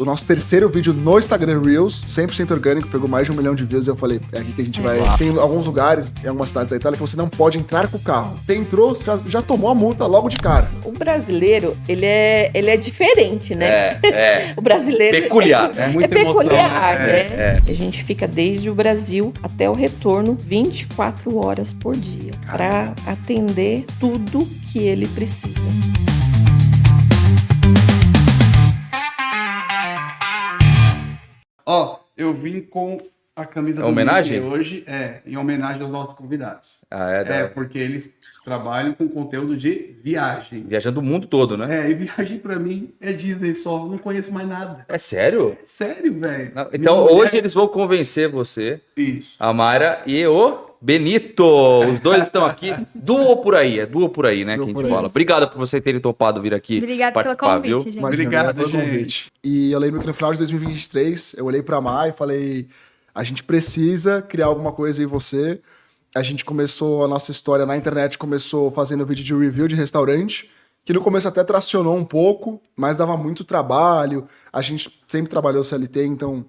o nosso terceiro vídeo no Instagram Reels, 100% orgânico, pegou mais de 1 milhão de views. E eu falei, é aqui que a gente vai. Tem alguns lugares, em algumas cidades da Itália, que você não pode entrar com o carro. Você entrou, você já tomou a multa logo de cara. O brasileiro, ele é diferente, né? O brasileiro Peculiar, né? É peculiar, né? A gente fica desde o Brasil até o retorno 24 horas por dia para atender tudo que ele precisa. Ó, eu vim com a camisa do homenagem? Mickey hoje, em homenagem aos nossos convidados. Porque eles trabalham com conteúdo de viagem. Viajando o mundo todo, né? E viagem pra mim é Disney só, não conheço mais nada. É sério? É sério, velho. Então hoje eles vão convencer você, a Mayra e o Benito. Os dois estão aqui. Duo por aí, né? Que a gente fala. Obrigado por você terem topado vir aqui. Obrigada pelo convite, gente. Obrigado pelo convite. E eu lembro que no final de 2023, eu olhei pra Mai e falei, a gente precisa criar alguma coisa em você. A gente começou a nossa história na internet, começou fazendo vídeo de review de restaurante, que no começo até tracionou um pouco, mas dava muito trabalho. A gente sempre trabalhou CLT, então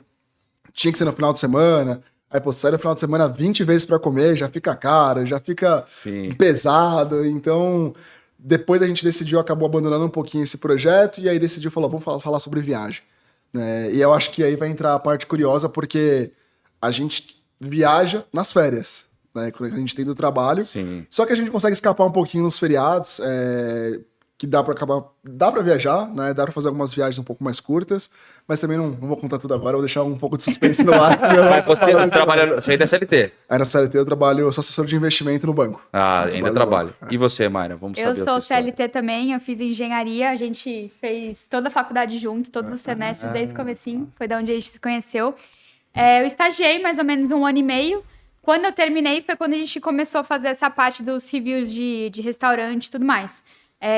tinha que ser no final de semana. Aí, pô, sai no final de semana 20 vezes pra comer, já fica caro, já fica pesado. Então, depois a gente decidiu, acabou abandonando um pouquinho esse projeto, e aí decidiu, falou, vamos falar sobre viagem. E eu acho que aí vai entrar a parte curiosa, porque a gente viaja nas férias, né? Quando a gente tem do trabalho. Sim. Só que a gente consegue escapar um pouquinho nos feriados, que dá pra viajar, né? Dá pra fazer algumas viagens um pouco mais curtas, mas também não vou contar tudo agora, vou deixar um pouco de suspense no ar. Mas você trabalha, você ainda é CLT? Aí na CLT eu sou assessor de investimento no banco. Ainda trabalho. E você, Mayra? Vamos saber. Eu sou CLT também, eu fiz engenharia, a gente fez toda a faculdade junto, todos os semestres, desde o comecinho, foi da onde a gente se conheceu. Eu estagiei mais ou menos 1 ano e meio. Quando eu terminei foi quando a gente começou a fazer essa parte dos reviews de restaurante e tudo mais.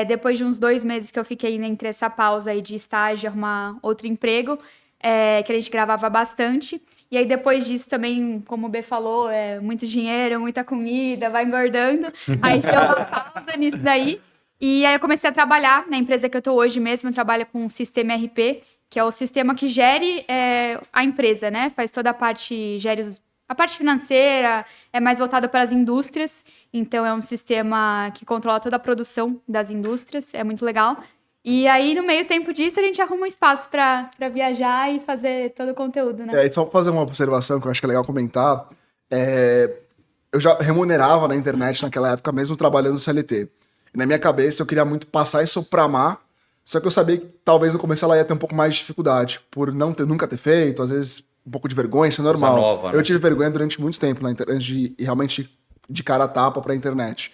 Depois de uns 2 meses que eu fiquei entre essa pausa aí de estágio, arrumar outro emprego, que a gente gravava bastante. E aí depois disso também, como o B falou, muito dinheiro, muita comida, vai engordando. Aí deu uma pausa nisso daí. E aí eu comecei a trabalhar na empresa que eu tô hoje mesmo, eu trabalho com o Sistema RP, que é o sistema que gere a empresa, né? Faz toda a parte, a parte financeira, é mais voltada para as indústrias, então é um sistema que controla toda a produção das indústrias, é muito legal. E aí, no meio tempo disso, a gente arruma um espaço para viajar e fazer todo o conteúdo, né? E só pra fazer uma observação que eu acho que é legal comentar, eu já remunerava na internet naquela época, mesmo trabalhando no CLT. E na minha cabeça, eu queria muito passar isso pra Má, só que eu sabia que talvez no começo ela ia ter um pouco mais de dificuldade, por nunca ter feito, às vezes um pouco de vergonha, isso é normal. Nova, né? Eu tive vergonha durante muito tempo na internet, realmente de cara a tapa pra internet.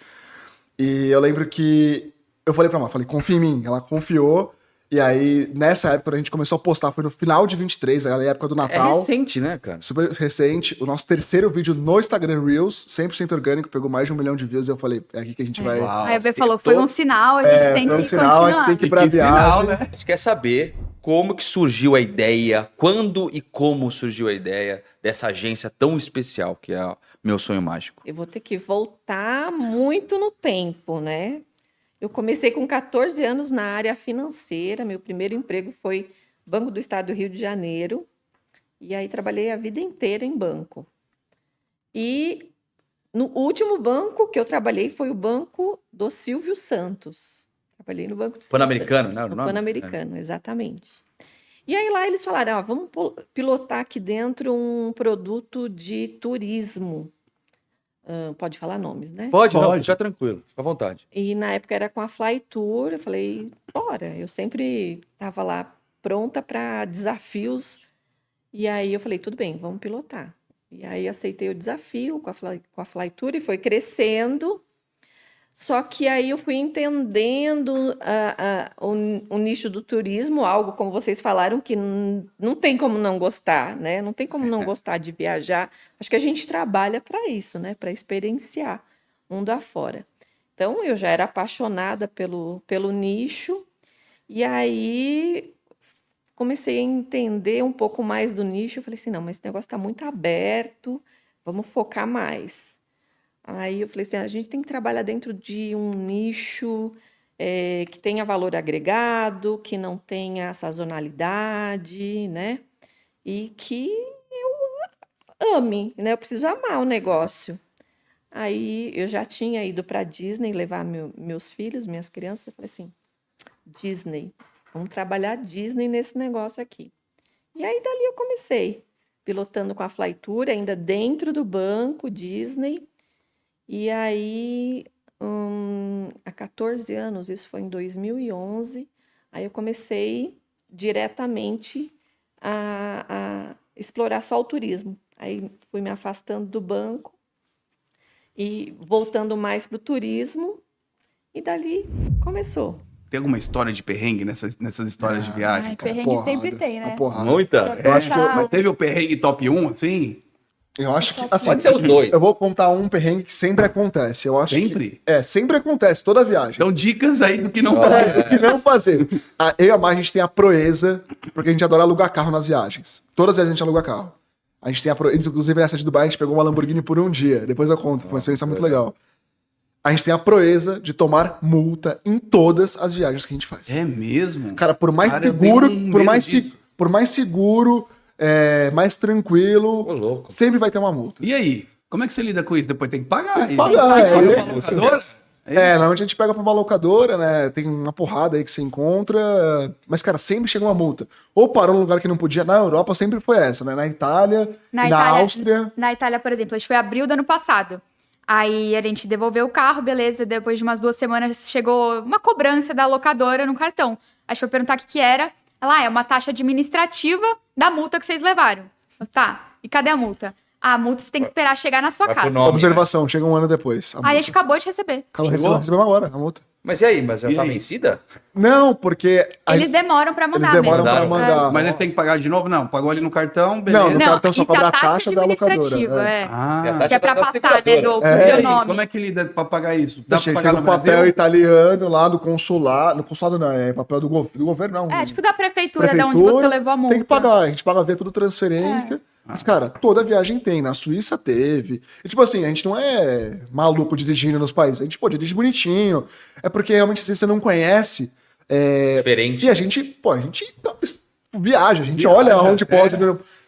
E eu lembro que eu falei pra Má, confia em mim. Ela confiou. E aí, nessa época, quando a gente começou a postar, foi no final de 23, aí a época do Natal. É recente, né, cara? Super recente. O nosso terceiro vídeo no Instagram Reels, 100% orgânico, pegou mais de 1 milhão de views. E eu falei, é aqui que a gente vai... Aí o B falou, foi um sinal, a gente tem que continuar. A gente tem que ir pra viagem. né? A gente quer saber como que surgiu a ideia, quando e como surgiu a ideia dessa agência tão especial, que é o Meu Sonho Mágico. Eu vou ter que voltar muito no tempo, né? Eu comecei com 14 anos na área financeira. Meu primeiro emprego foi Banco do Estado do Rio de Janeiro. E aí trabalhei a vida inteira em banco. E no último banco que eu trabalhei foi o Banco do Silvio Santos. Trabalhei no Banco do Silvio Pan-Americano, né? No Pan-Americano, exatamente. E aí lá eles falaram, vamos pilotar aqui dentro um produto de turismo. Pode falar nomes, né? Pode, não, fica tranquilo, fica à vontade. E na época era com a Fly Tour, eu falei, bora. Eu sempre estava lá pronta para desafios. E aí eu falei, tudo bem, vamos pilotar. E aí aceitei o desafio com a Fly Tour e foi crescendo. Só que aí eu fui entendendo o nicho do turismo, algo, como vocês falaram, que não tem como não gostar, né? Não tem como não gostar de viajar. Acho que a gente trabalha para isso, né? Para experienciar mundo afora. Então, eu já era apaixonada pelo nicho, e aí comecei a entender um pouco mais do nicho. Eu falei assim, não, mas esse negócio está muito aberto, vamos focar mais. Aí eu falei assim, a gente tem que trabalhar dentro de um nicho que tenha valor agregado, que não tenha sazonalidade, né? E que eu ame, né? Eu preciso amar o negócio. Aí eu já tinha ido para a Disney levar meus filhos, minhas crianças. Eu falei assim, Disney, vamos trabalhar Disney nesse negócio aqui. E aí dali eu comecei, pilotando com a Flytour, ainda dentro do banco Disney. E aí, há 14 anos, isso foi em 2011, aí eu comecei diretamente a explorar só o turismo. Aí fui me afastando do banco e voltando mais para o turismo, e dali começou. Tem alguma história de perrengue nessas histórias de viagem? Ai, perrengue sempre tem, né? Muita? Eu acho que mas teve o perrengue top 1, assim? Eu acho que, assim, Pode ser os dois. eu vou contar um perrengue que sempre acontece. Eu acho Sempre? sempre acontece, toda viagem. Então, dicas aí do que não fazer. O que não fazer. Eu e a Mar, a gente tem a proeza, porque a gente adora alugar carro nas viagens. Todas as vezes a gente aluga carro. A gente tem a proeza, inclusive nessa de Dubai, a gente pegou uma Lamborghini por um dia. Depois eu conto, foi uma experiência muito legal. A gente tem a proeza de tomar multa em todas as viagens que a gente faz. É mesmo? Cara, por mais Cara, seguro, eu tenho por medo mais seguro, mais tranquilo, Ô, louco. sempre vai ter uma multa. E aí? Como é que você lida com isso? Depois tem que pagar. Tem que pagar, Paga pra locadora? Normalmente a gente pega pra uma locadora, né? Tem uma porrada aí que você encontra. Mas, cara, sempre chega uma multa. Ou parou num lugar que não podia. Na Europa sempre foi essa, né? Na Itália, na Áustria. Na Itália, por exemplo, a gente foi abril do ano passado. Aí a gente devolveu o carro, beleza. Depois de umas 2 semanas chegou uma cobrança da locadora no cartão. A gente foi perguntar o que era. Ela, é uma taxa administrativa da multa que vocês levaram. Eu, tá, e cadê a multa? A multa você tem que esperar chegar na sua Vai pro casa. nome. Observação, chega um ano depois. Aí a gente acabou de receber. Recebemos agora a multa. Mas e aí? Mas já E tá aí? vencida? Não, porque... Eles demoram pra mandar Eles demoram mesmo. pra mandar. Mas eles têm que pagar de novo? Não, pagou ali no cartão, beleza. Não, no cartão só isso cobra é a taxa da locadora. administrativa, E a Ah, taxa Que é pra da passar, né, seguradora. do e teu aí, nome. como é que lida pra pagar isso? Dá pra Chega pagar no no papel Brasil? italiano lá do consulado. No consulado não, é papel do governo, não. É, tipo da prefeitura, de onde você levou a multa. Tem que pagar, a gente paga via tudo transferência. Mas, cara, toda viagem tem. Na Suíça teve. E, tipo assim, a gente não é maluco de dirigindo nos países. A gente, dirige bonitinho. É porque realmente assim, você não conhece. Diferente. E a gente viaja, a gente olha onde pode.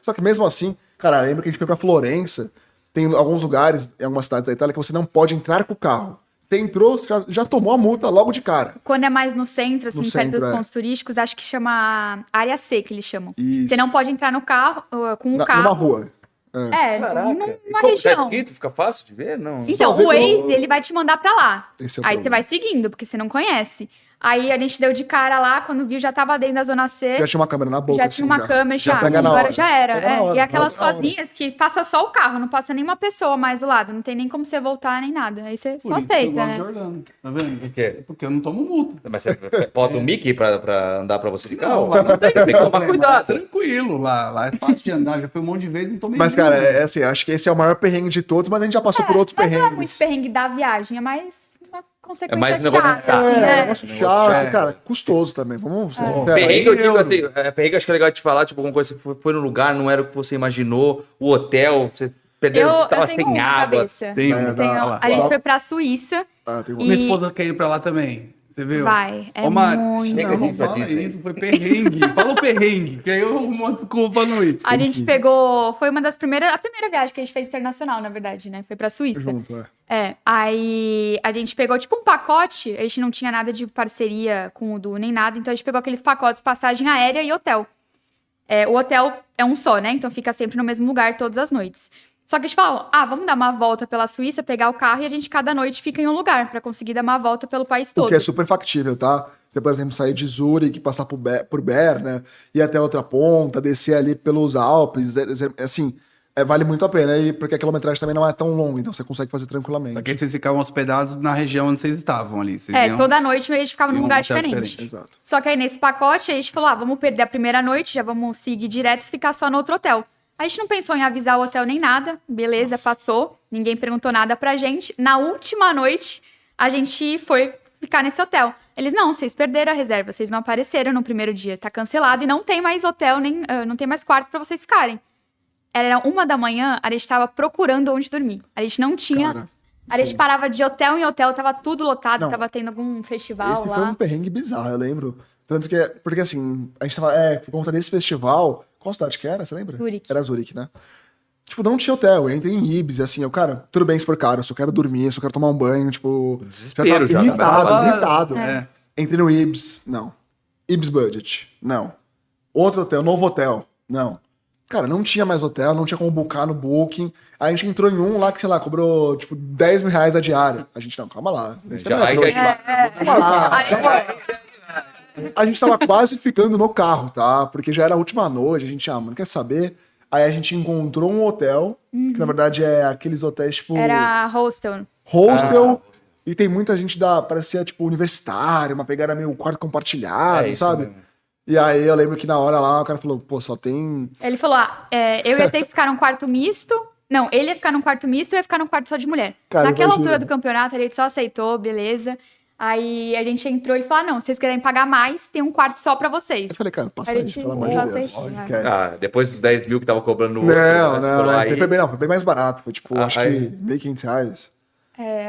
Só que mesmo assim, cara, lembra que a gente foi pra Florença. Tem alguns lugares, em algumas cidades da Itália, que você não pode entrar com o carro. Você entrou, você já tomou a multa logo de cara. Quando é mais no centro, assim, No perto centro, dos pontos turísticos, acho que chama área C, que eles chamam. Isso. Você não pode entrar no carro, com o carro. Numa rua. Numa Tá região. escrito? Fica fácil de ver? Não. Então, o Waze, ele vai te mandar pra lá. Esse é o Aí problema. você vai seguindo, porque você não conhece. Aí a gente deu de cara lá, quando viu, já tava dentro da Zona C. Já tinha uma câmera na boca. Já tinha uma câmera, já. pega na Agora hora. já era. Pega na hora, E aquelas pega na hora. sozinhas que passa só o carro, não passa nenhuma pessoa mais do lado. Não tem nem como você voltar nem nada. Aí você Por só isso que eu aceita, gosto né? de Orlando, tá vendo? Por quê? Porque eu não tomo multa. Mas você bota o Mickey pra andar pra você de carro? Não, lá não tem Tem que tomar problema, cuidado. Tranquilo, lá é fácil de andar. Já foi um monte de vezes e não tomei Mas, multa. cara, assim, acho que esse é o maior perrengue de todos, mas a gente já passou por outros Mas não é muito perrengues. perrengue da viagem, é mais uma consequência É mais um negócio chata, chato. né? Negócio chato, É. cara, custoso também. Vamos ser sinceros. Perrengue, eu digo Aí, assim, perrengue acho que é legal de falar, tipo, alguma coisa que você foi no lugar, não era o que você imaginou, o hotel, você perdeu, você tava tenho sem um na água. cabeça. Tem um, Eu tenho- olha lá. a gente foi pra Suíça. Tem E- Minha esposa quer ir pra lá também. Você viu? Vai, é Ô, Mari, muito. Chega Não, de não ir pra fala Disney. isso, foi perrengue. Fala o perrengue, que aí eu arrumo uma desculpa pra não ir. A gente pegou. Foi uma das primeiras. A primeira viagem que a gente fez internacional, na verdade, né? Foi pra Suíça. Junto, Aí a gente pegou tipo um pacote. A gente não tinha nada de parceria com o Du nem nada. Então a gente pegou aqueles pacotes, passagem aérea e hotel. O hotel é um só, né? Então fica sempre no mesmo lugar todas as noites. Só que a gente falou, vamos dar uma volta pela Suíça, pegar o carro e a gente cada noite fica em um lugar pra conseguir dar uma volta pelo país todo. O que é super factível, tá? Você, por exemplo, sair de Zurique, passar por Berna, ir até outra ponta, descer ali pelos Alpes, assim, vale muito a pena, porque a quilometragem também não é tão longa, então você consegue fazer tranquilamente. Só que aí vocês ficavam hospedados na região onde vocês estavam ali. Vocês iam- Toda noite a gente ficava num Em um lugar hotel diferente. diferente. Exato. Só que aí nesse pacote a gente falou, vamos perder a primeira noite, já vamos seguir direto e ficar só no outro hotel. A gente não pensou em avisar o hotel nem nada, beleza, passou, ninguém perguntou nada pra gente. Na última noite, a gente foi ficar nesse hotel. Eles, não, vocês perderam a reserva, vocês não apareceram no primeiro dia, tá cancelado e não tem mais hotel, nem não tem mais quarto pra vocês ficarem. Era 1h da manhã, a gente tava procurando onde dormir. A gente não tinha Cara. A gente parava de hotel em hotel, tava tudo lotado, Não. tava tendo algum festival Esse lá. foi um perrengue bizarro, eu lembro. Tanto que, porque assim, a gente tava, por conta desse festival, qual cidade que era, você lembra? Zurique. Era Zurique, né? Tipo, não tinha hotel, eu entrei em Ibis, assim, cara, tudo bem se for caro, eu só quero dormir, eu só quero tomar um banho, tipo... Desespero já. Irritado. Entrei no Ibis, não. Ibis Budget, não. Outro hotel, novo hotel, não. Cara, não tinha mais hotel, não tinha como buscar no Booking. Aí a gente entrou em um lá que, sei lá, cobrou, tipo, 10 mil reais a diária. A gente, não, calma lá. A gente A gente tava quase ficando no carro, tá? Porque já era a última noite, a gente, mano, quer saber? Aí a gente encontrou um hotel, que na verdade é aqueles hotéis, tipo... Era hostel. E tem muita gente parecia, tipo, universitário, uma pegada meio quarto compartilhado, sabe? Mesmo. E aí eu lembro que na hora lá o cara falou, pô, só tem... Ele falou, eu ia ter que ficar num quarto misto. Não, ele ia ficar num quarto misto e eu ia ficar num quarto só de mulher. Cara, naquela altura do campeonato, ele só aceitou, beleza. Aí a gente entrou e falou, não, se vocês querem pagar mais, tem um quarto só pra vocês. Eu falei, cara, passa aí, pelo amor de Deus. Depois dos 10 mil que tava cobrando no outro. Não, foi bem mais barato. Foi tipo, acho que R$1.500.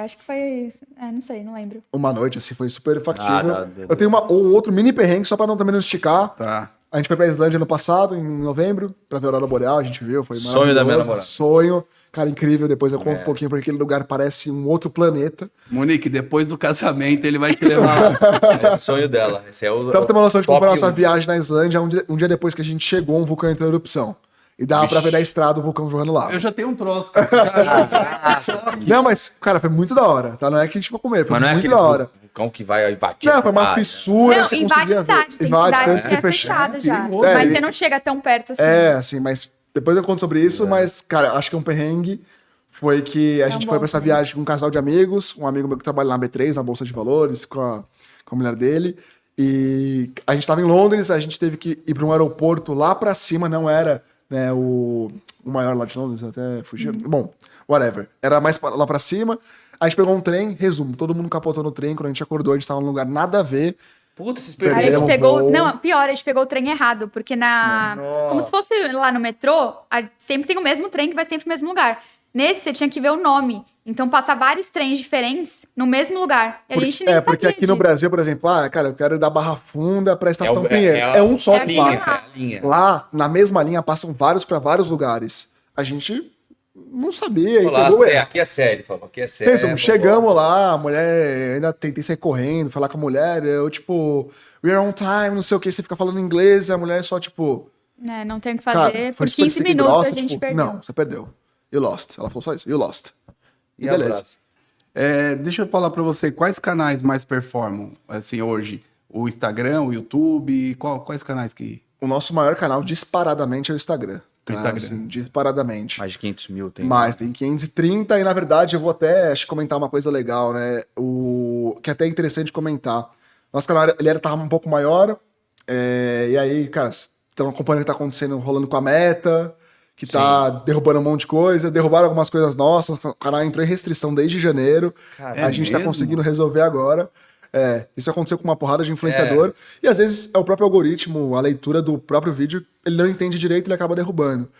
Acho que foi... não sei, não lembro. Uma noite, assim, foi super factível. Eu tenho um outro mini perrengue, só pra também não esticar. Tá. A gente foi pra Islândia ano passado, em novembro, pra ver a Aurora Boreal, a gente viu, foi maravilhoso. Sonho da minha namorada. Sonho. Cara, incrível, depois eu conto um pouquinho, porque aquele lugar parece um outro planeta. Monique, depois do casamento ele vai te levar lá. É o sonho dela. Esse é o Então, pra ter uma noção de como foi a nossa viagem na Islândia, um dia depois que a gente chegou, um vulcão entrou em erupção. E dava pra ver da estrada o vulcão jorrando lá. Eu já tenho um troço. Não, mas, cara, foi muito da hora, tá? Não é que a gente foi comer, foi muito da hora. Vulcão que vai invadir. Não, foi uma fissura, não, você conseguia ver. Invade tanto que é fechada já. Mas você não chega tão perto assim. Assim, mas depois eu conto sobre isso, mas, cara, acho que um perrengue foi que a gente foi pra essa viagem com um casal de amigos, um amigo meu que trabalha na B3, na Bolsa de Valores, com a mulher dele, e a gente tava em Londres, a gente teve que ir pra um aeroporto lá pra cima, não era, né, o maior lá de Londres, até fugir. Bom, whatever. Era mais lá pra cima. A gente pegou um trem, resumo, todo mundo capotou no trem, quando a gente acordou, a gente tava num lugar nada a ver. Puta, vocês perderam. perderam. A gente pegou... Não, pior, a gente pegou o trem errado, porque como se fosse lá no metrô, sempre tem o mesmo trem que vai sempre pro mesmo lugar. Nesse, você tinha que ver o nome. Então, passa vários trens diferentes no mesmo lugar. E a gente nem sabia porque aqui no Brasil, por exemplo, cara, eu quero ir da Barra Funda pra Estação Pinheiro. É um só que passa. Lá, na mesma linha, passam vários pra vários lugares. A gente não sabia. Aqui é sério, falou. Aqui é sério. Pensamos, chegamos lá, a mulher, ainda tentei sair correndo, falar com a mulher, eu tipo, we're on time, não sei o que, você fica falando inglês, e a mulher só tipo... não tem o que fazer, cara, por 15 minutos grossa, a gente perdeu. Não, você perdeu. You lost. Ela falou só isso, you lost. E beleza. Deixa eu falar pra você, quais canais mais performam, assim, hoje? O Instagram, o YouTube, quais canais que... O nosso maior canal, disparadamente, é o Instagram. Tá? Assim, disparadamente. Mais de 500 mil tem. Tem 530 e, na verdade, eu vou até comentar uma coisa legal, né? Que é até interessante comentar. Nosso canal, ele tava um pouco maior, e aí, cara, estão acompanhando o que tá acontecendo, rolando com a Meta, que tá derrubando um monte de coisa, derrubaram algumas coisas nossas, o canal entrou em restrição desde janeiro, a gente tá conseguindo resolver agora. Isso aconteceu com uma porrada de influenciador, e às vezes é o próprio algoritmo, a leitura do próprio vídeo, ele não entende direito e ele acaba derrubando.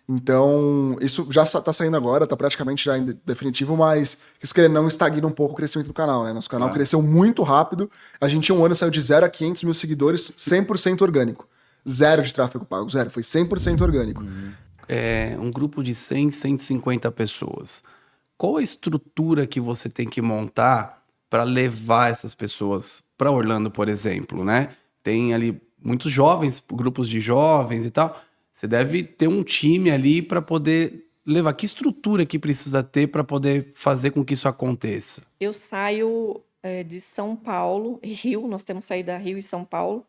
Então, isso já tá saindo agora, tá praticamente já em definitivo, mas isso querendo não estagna um pouco o crescimento do canal, né? Nosso canal cresceu muito rápido, a gente em um ano saiu de 0 a 500 mil seguidores, 100% orgânico. Zero de tráfego pago, zero, foi 100% orgânico. Um grupo de 100, 150 pessoas. Qual a estrutura que você tem que montar para levar essas pessoas para Orlando, por exemplo, né? Tem ali muitos jovens, grupos de jovens e tal. Você deve ter um time ali para poder levar. Que estrutura que precisa ter para poder fazer com que isso aconteça? Eu saio de São Paulo, Rio, nós temos saída Rio e São Paulo,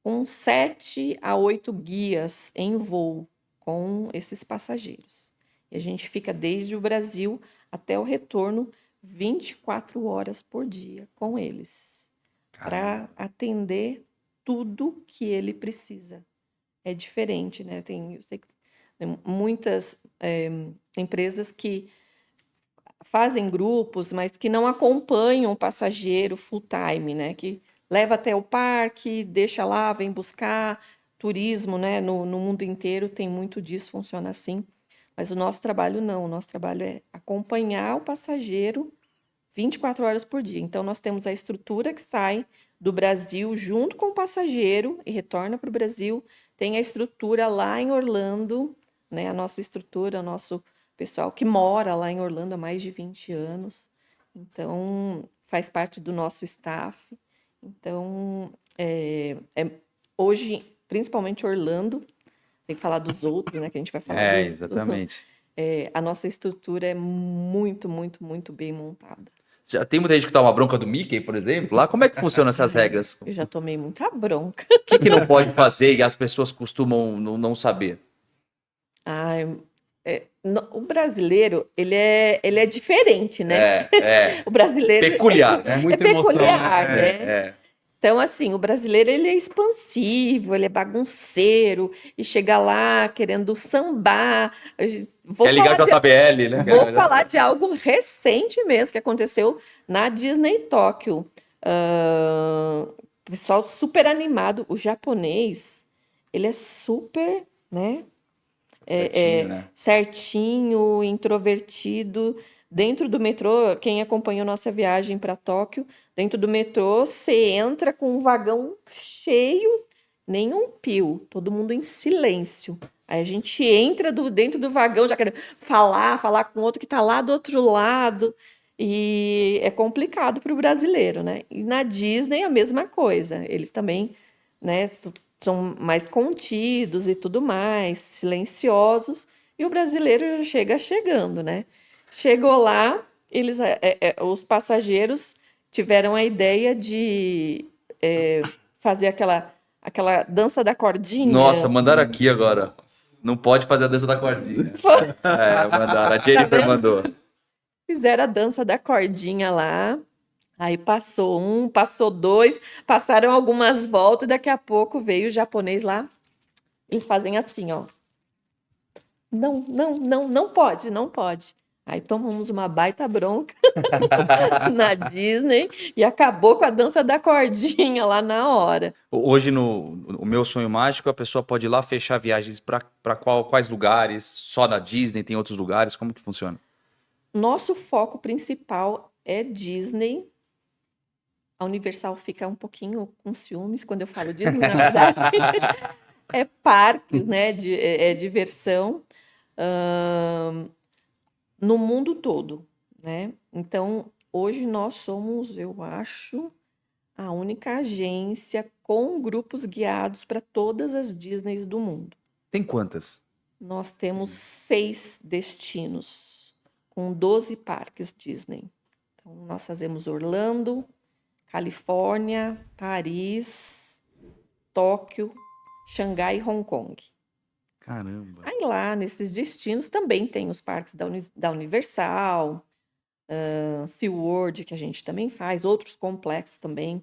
com 7 a 8 guias em voo com esses passageiros. E a gente fica desde o Brasil até o retorno 24 horas por dia com eles, para atender tudo que ele precisa. É diferente, né? Eu sei que tem muitas empresas que fazem grupos, mas que não acompanham o passageiro full time, né? Que leva até o parque, deixa lá, vem buscar. Turismo, né? No mundo inteiro tem muito disso, funciona assim. Mas o nosso trabalho não, o nosso trabalho é acompanhar o passageiro 24 horas por dia. Então, nós temos a estrutura que sai do Brasil junto com o passageiro e retorna para o Brasil. Tem a estrutura lá em Orlando, né? A nossa estrutura, o nosso pessoal que mora lá em Orlando há mais de 20 anos. Então, faz parte do nosso staff. Então, hoje, principalmente Orlando, tem que falar dos outros, né? Que a gente vai falar Exatamente. a nossa estrutura é muito, muito, muito bem montada. Já tem muita gente que toma bronca do Mickey, por exemplo. Lá, como é que funcionam essas regras? Eu já tomei muita bronca. O que não pode fazer e as pessoas costumam não saber? O brasileiro, ele é diferente, né? O brasileiro Peculiar, né? Muita peculiar, emoção, né? Então, assim, o brasileiro, ele é expansivo, ele é bagunceiro, e chega lá querendo sambar. Quer ligar JBL, né? Vou falar de algo recente mesmo, que aconteceu na Disney Tóquio. Pessoal super animado. O japonês, ele é super, né? Certinho, introvertido. Dentro do metrô, quem acompanhou nossa viagem para Tóquio, dentro do metrô, você entra com um vagão cheio, nenhum pio, todo mundo em silêncio. Aí a gente entra dentro do vagão, já quer falar com outro que está lá do outro lado. E é complicado para o brasileiro, né? E na Disney a mesma coisa. Eles também, né, são mais contidos e tudo mais, silenciosos. E o brasileiro já chega chegando, né? Chegou lá, os passageiros tiveram a ideia de fazer aquela dança da cordinha. Nossa, mandaram aqui agora. Não pode fazer a dança da cordinha. Mandaram. A Jennifer mandou. Fizeram a dança da cordinha lá. Aí passou um, passou dois, passaram algumas voltas e daqui a pouco veio o japonês lá. Eles fazem assim, ó. Não pode, não pode. Aí tomamos uma baita bronca na Disney e acabou com a dança da cordinha lá na hora. Hoje, no Meu Sonho Mágico, a pessoa pode ir lá fechar viagens para quais lugares? Só na Disney? Tem outros lugares? Como que funciona? Nosso foco principal é Disney. A Universal fica um pouquinho com ciúmes quando eu falo Disney, na verdade. É parque, né? É diversão. No mundo todo, né? Então, hoje nós somos, eu acho, a única agência com grupos guiados para todas as Disneys do mundo. Tem quantas? Nós temos 6 destinos, com 12 parques Disney. Então, nós fazemos Orlando, Califórnia, Paris, Tóquio, Xangai e Hong Kong. Caramba. Aí lá, nesses destinos, também tem os parques da Universal, SeaWorld, que a gente também faz, outros complexos também.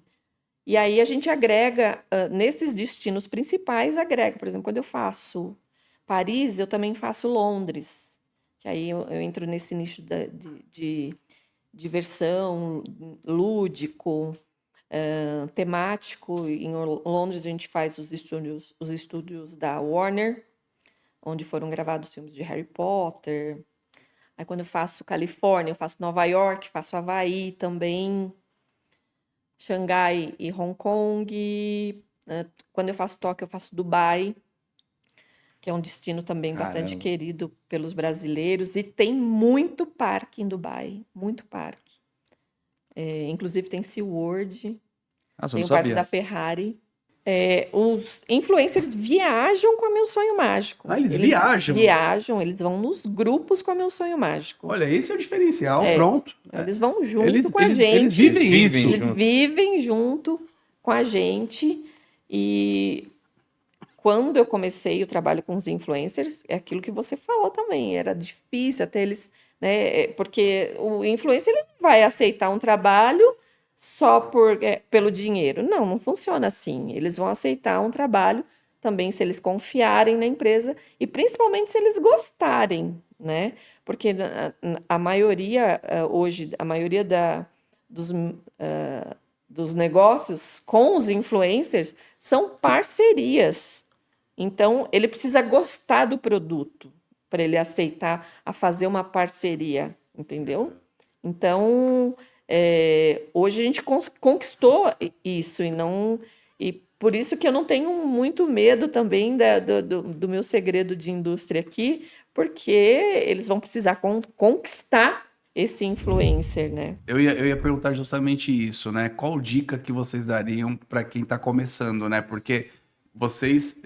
E aí a gente agrega, nesses destinos principais, por exemplo, quando eu faço Paris, eu também faço Londres, que aí eu entro nesse nicho de diversão, lúdico, temático. Em Londres a gente faz os estúdios da Warner, onde foram gravados filmes de Harry Potter. Aí quando eu faço Califórnia, eu faço Nova York, faço Havaí também, Xangai e Hong Kong. Quando eu faço Tóquio, eu faço Dubai, que é um destino também bastante querido pelos brasileiros. E tem muito parque em Dubai, muito parque. Inclusive tem SeaWorld, tem o parque da Ferrari. Os influencers viajam com a Meu Sonho Mágico. Eles viajam? Viajam, eles vão nos grupos com a Meu Sonho Mágico. Olha, esse é o diferencial, pronto. Eles vão junto com a gente. Eles vivem junto com a gente. E quando eu comecei o trabalho com os influencers, é aquilo que você falou também. Era difícil até eles, né? Porque o influencer ele não vai aceitar um trabalho só pelo dinheiro. Não funciona assim. Eles vão aceitar um trabalho também se eles confiarem na empresa e principalmente se eles gostarem, né? Porque a maioria, hoje, dos negócios com os influencers são parcerias. Então, ele precisa gostar do produto para ele aceitar a fazer uma parceria, entendeu? Então, hoje a gente conquistou isso e por isso que eu não tenho muito medo também do meu segredo de indústria aqui, porque eles vão precisar conquistar esse influencer, né? Eu ia perguntar justamente isso, né? Qual dica que vocês dariam para quem está começando, né? Porque vocês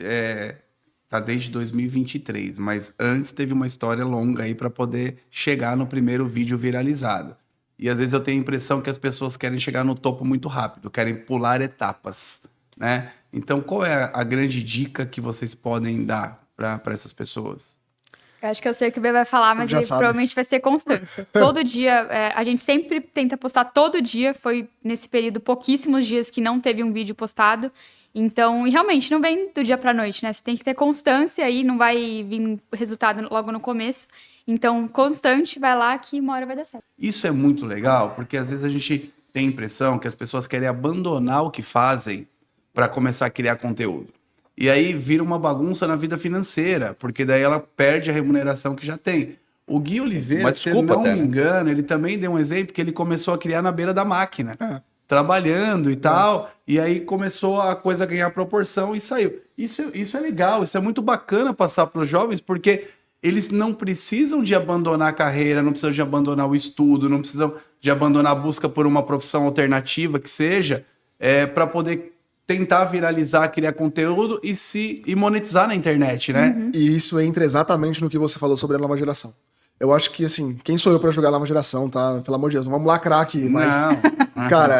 tá desde 2023, mas antes teve uma história longa aí para poder chegar no primeiro vídeo viralizado. E às vezes eu tenho a impressão que as pessoas querem chegar no topo muito rápido, querem pular etapas, né? Então, qual é a grande dica que vocês podem dar para essas pessoas? Eu acho que eu sei o que o B vai falar, mas ele provavelmente vai ser constância. Todo dia, a gente sempre tenta postar todo dia. Foi nesse período pouquíssimos dias que não teve um vídeo postado. Então, e realmente, não vem do dia pra noite, né? Você tem que ter constância aí, não vai vir resultado logo no começo. Então, constante, vai lá que uma hora vai dar certo. Isso é muito legal, porque às vezes a gente tem a impressão que as pessoas querem abandonar o que fazem para começar a criar conteúdo. E aí vira uma bagunça na vida financeira, porque daí ela perde a remuneração que já tem. O Gui Oliveira, se eu não me engano, ele também deu um exemplo que ele começou a criar na beira da máquina, trabalhando e tal, e aí começou a coisa a ganhar proporção e saiu. Isso é legal, isso é muito bacana passar para os jovens, porque eles não precisam de abandonar a carreira, não precisam de abandonar o estudo, não precisam de abandonar a busca por uma profissão alternativa que seja, para poder tentar viralizar, criar conteúdo e monetizar na internet, né? Uhum. E isso entra exatamente no que você falou sobre a nova geração. Eu acho que, assim, quem sou eu pra julgar a nova geração, tá? Pelo amor de Deus, não vamos lacrar aqui, mas... Não. Cara,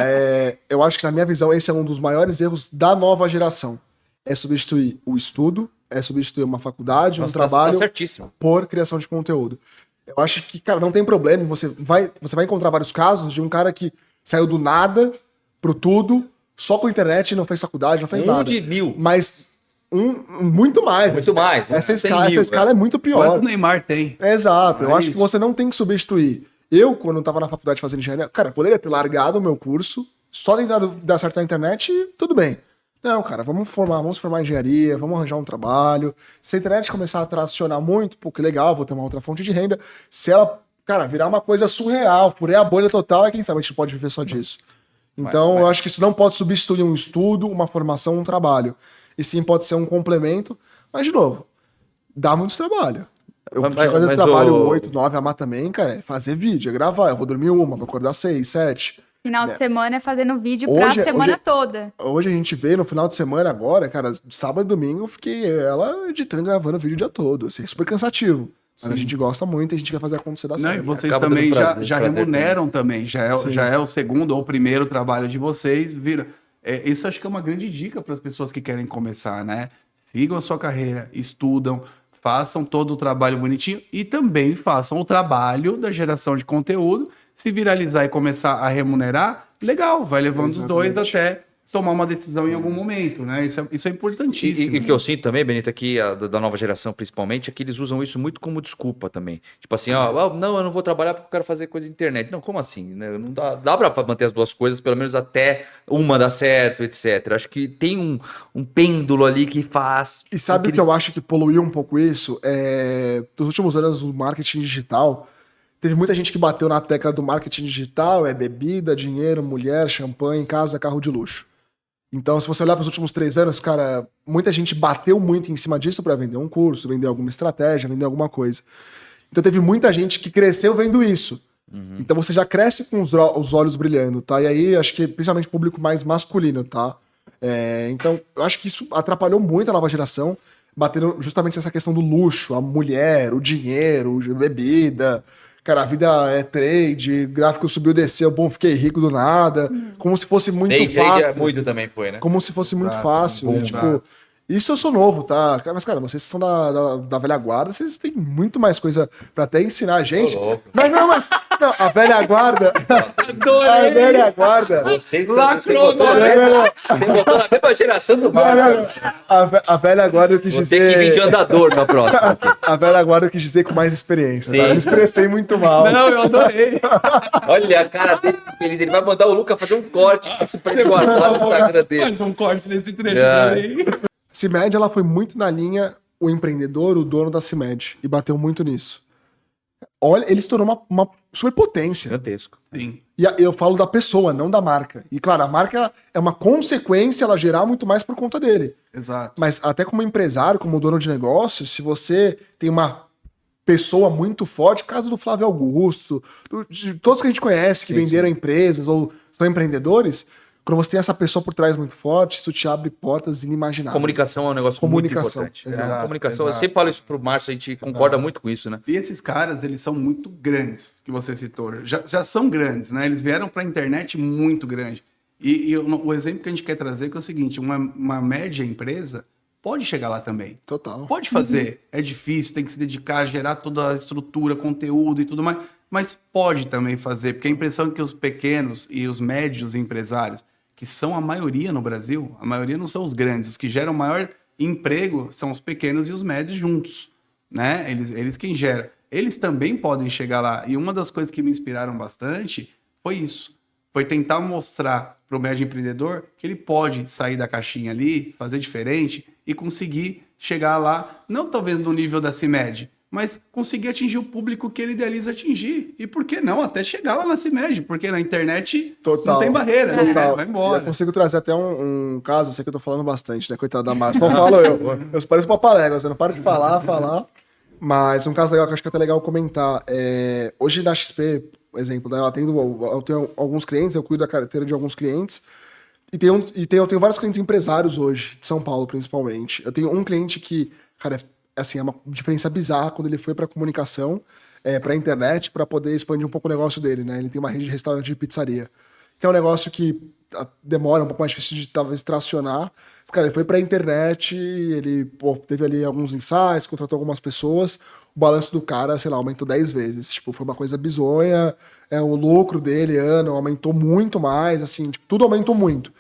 eu acho que, na minha visão, esse é um dos maiores erros da nova geração. É substituir o estudo, é substituir uma faculdade, um trabalho por criação de conteúdo. Eu acho que, cara, não tem problema, você vai encontrar vários casos de um cara que saiu do nada pro tudo, só com a internet, não fez faculdade, não fez nada. De 1000. Mas muito mais. Muito mais. Essa escala é muito pior. Quanto o Neymar tem. Exato. Eu acho que você não tem que substituir. Eu, quando eu tava na faculdade fazendo engenharia, cara, poderia ter largado o meu curso, só tentar dar certo na internet e tudo bem. Não, cara, vamos formar em engenharia, vamos arranjar um trabalho. Se a internet começar a tracionar muito, pô, que legal, vou ter uma outra fonte de renda. Se ela, cara, virar uma coisa surreal, furar a bolha total, quem sabe a gente pode viver só disso. Então, eu acho que isso não pode substituir um estudo, uma formação, um trabalho. E sim, pode ser um complemento. Mas, de novo, dá muito trabalho. Eu fazer trabalho 8, 9 a mais também, cara, é fazer vídeo, é gravar. Eu vou dormir vou acordar 6, 7. Final de semana é fazendo vídeo pra semana toda. Hoje a gente vê no final de semana agora, cara, sábado e domingo eu fiquei ela editando e gravando vídeo o dia todo. Assim, é super cansativo. Mas a gente gosta muito e a gente quer fazer acontecer da série. E vocês também já remuneram também. Já é o segundo ou o primeiro trabalho de vocês. Isso acho que é uma grande dica para as pessoas que querem começar, né? Sigam a sua carreira, estudam, façam todo o trabalho bonitinho e também façam o trabalho da geração de conteúdo. Se viralizar e começar a remunerar, legal, vai levando os dois até tomar uma decisão em algum momento, né? Isso é importantíssimo. E o que eu sinto também, Benito, aqui, da nova geração principalmente, é que eles usam isso muito como desculpa também. Tipo assim, não, eu não vou trabalhar porque eu quero fazer coisa na internet. Não, como assim? Né? Não dá pra manter as duas coisas, pelo menos até uma dar certo, etc. Acho que tem um pêndulo ali que faz... E sabe o que eu acho que poluiu um pouco isso? Nos últimos anos, o marketing digital... Teve muita gente que bateu na tecla do marketing digital, bebida, dinheiro, mulher, champanhe, casa, carro de luxo. Então, se você olhar para os últimos 3 anos, cara, muita gente bateu muito em cima disso para vender um curso, vender alguma estratégia, vender alguma coisa. Então, teve muita gente que cresceu vendo isso. Uhum. Então, você já cresce com os olhos brilhando, tá? E aí, acho que principalmente público mais masculino, tá? Então, eu acho que isso atrapalhou muito a nova geração, batendo justamente nessa questão do luxo, a mulher, o dinheiro, a bebida... Cara, a vida é trade, gráfico subiu, desceu, bom, fiquei rico do nada. Como se fosse muito fácil. Muito também foi, né? Como se fosse muito fácil. Tipo, isso eu sou novo, tá? Mas, cara, vocês são da velha guarda, vocês têm muito mais coisa pra até ensinar a gente. Mas a velha guarda... A velha guarda... Você botou na mesma geração do marketing. A velha guarda eu quis dizer... Você que vem de andador na próxima. A velha guarda eu quis dizer com mais experiência. Tá? Eu me expressei muito mal. Não, eu adorei. Olha a cara dele feliz. Ele vai mandar o Luca fazer um corte. Isso pra ele guardar no Instagram dele. Faz um corte nesse trecho dele. CIMED, ela foi muito na linha o empreendedor, o dono da CIMED, e bateu muito nisso. Olha, ele se tornou uma superpotência. Gigantesco. Sim. E eu falo da pessoa, não da marca. E claro, a marca é uma consequência ela gerar muito mais por conta dele. Exato. Mas até como empresário, como dono de negócio, se você tem uma pessoa muito forte, caso do Flávio Augusto, de todos que a gente conhece, que Sim, venderam empresas ou são empreendedores, quando você tem essa pessoa por trás muito forte, isso te abre portas inimagináveis. Comunicação é um negócio Comunicação, muito importante. exato, Comunicação, eu exato. sempre falo isso pro Márcio, a gente concorda muito com isso, né? E esses caras, eles são muito grandes, que você citou. Já são grandes, né? Eles vieram para a internet muito grande. E o exemplo que a gente quer trazer é o seguinte, uma média empresa pode chegar lá também. Total. Pode fazer. É difícil, tem que se dedicar, gerar toda a estrutura, conteúdo e tudo mais. Mas pode também fazer, porque a impressão é que os pequenos e os médios empresários, que são a maioria no Brasil, a maioria não são os grandes, os que geram maior emprego são os pequenos e os médios juntos, né? Eles quem geram. Eles também podem chegar lá. E uma das coisas que me inspiraram bastante foi isso. Foi tentar mostrar para o médio empreendedor que ele pode sair da caixinha ali, fazer diferente e conseguir chegar lá, não talvez no nível da CIMED, mas conseguir atingir o público que ele idealiza atingir. E por que não? Até chegar lá na CIMED, porque na internet Total. não tem barreira, né? Total. Vai Eu embora. consigo trazer até um caso, eu sei que eu tô falando bastante, né? Coitado da Márcia. Só falo eu. Eu pareço uma palégua, você não para de falar. Mas um caso legal que eu acho que é até legal comentar. Hoje na XP, por exemplo, né, eu tenho alguns clientes, eu cuido da carteira de alguns clientes. Eu tenho vários clientes empresários hoje, de São Paulo principalmente. Eu tenho um cliente que, cara, assim, é uma diferença bizarra quando ele foi para comunicação, para internet, para poder expandir um pouco o negócio dele, né? Ele tem uma rede de restaurante de pizzaria, que é um negócio que demora um pouco mais difícil de talvez tracionar. Cara, ele foi para internet, ele teve ali alguns insights, contratou algumas pessoas, o balanço do cara, sei lá, aumentou 10 vezes. Tipo, foi uma coisa bizonha, o lucro dele, aumentou muito mais, assim, tipo, tudo aumentou muito.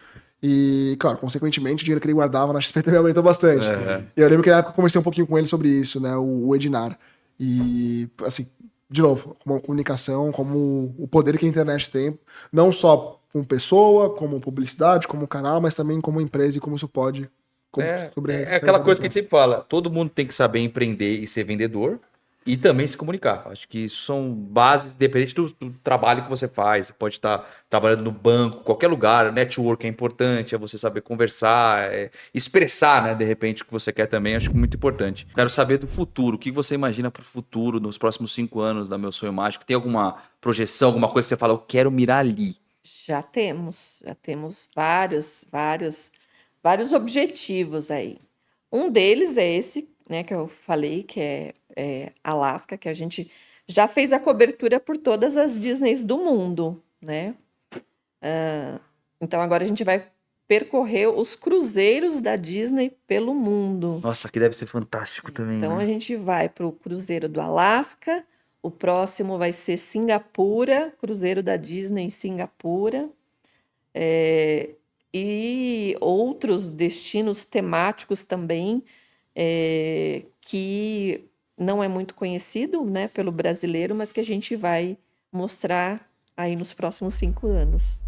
E, claro, consequentemente, o dinheiro que ele guardava na XP também aumentou bastante. E eu lembro que na época eu conversei um pouquinho com ele sobre isso, né? O Ednar. E, assim, de novo, como a comunicação, como o poder que a internet tem, não só como pessoa, como publicidade, como canal, mas também como empresa e como isso pode... É aquela coisa que a gente sempre fala, todo mundo tem que saber empreender e ser vendedor e também se comunicar. Acho que isso são bases, independente do trabalho que você faz. Você pode estar trabalhando no banco, qualquer lugar, network é importante, é você saber conversar, expressar, né, de repente, o que você quer também, acho que é muito importante. Quero saber do futuro, o que você imagina para o futuro, nos próximos 5 anos da Meu Sonho Mágico? Tem alguma projeção, alguma coisa que você fala, eu quero mirar ali? Já temos vários objetivos aí. Um deles é esse, né, que eu falei, que é Alaska, que a gente já fez a cobertura por todas as Disneys do mundo, né? Então agora a gente vai percorrer os cruzeiros da Disney pelo mundo. Nossa, que deve ser fantástico também, Então né? a gente vai para o cruzeiro do Alasca, o próximo vai ser Singapura, cruzeiro da Disney em Singapura, e outros destinos temáticos também, que não é muito conhecido, né, pelo brasileiro, mas que a gente vai mostrar aí nos próximos 5 anos.